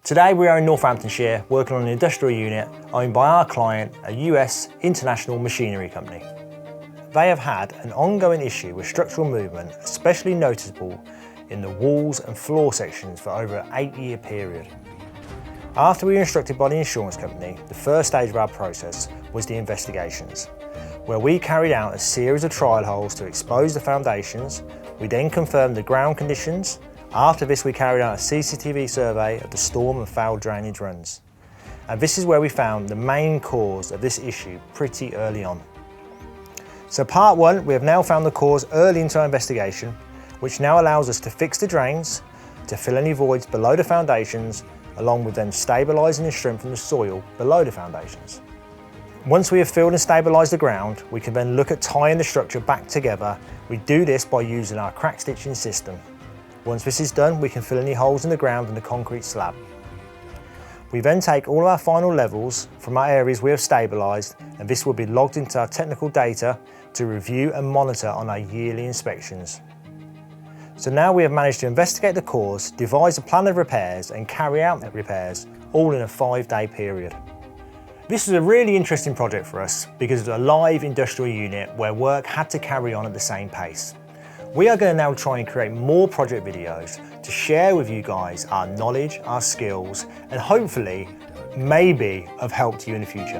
Today we are in Northamptonshire working on an industrial unit owned by our client, a US international machinery company. They have had an ongoing issue with structural movement, especially noticeable in the walls and floor sections for over an 8-year period. After we were instructed by the insurance company, the first stage of our process was the investigations, where we carried out a series of trial holes to expose the foundations. We then confirmed the ground conditions. After this, we carried out a CCTV survey of the storm and foul drainage runs. And this is where we found the main cause of this issue pretty early on. So part one, we have now found the cause early into our investigation, which now allows us to fix the drains, to fill any voids below the foundations, along with then stabilising and strengthening the soil below the foundations. Once we have filled and stabilised the ground, we can then look at tying the structure back together. We do this by using our crack stitching system. Once this is done, we can fill any holes in the ground and the concrete slab. We then take all of our final levels from our areas we have stabilised, and this will be logged into our technical data to review and monitor on our yearly inspections. So now we have managed to investigate the cause, devise a plan of repairs and carry out the repairs, all in a 5-day period. This was a really interesting project for us because it was a live industrial unit where work had to carry on at the same pace. We are going to now try and create more project videos to share with you guys our knowledge, our skills, and hopefully, maybe, have helped you in the future.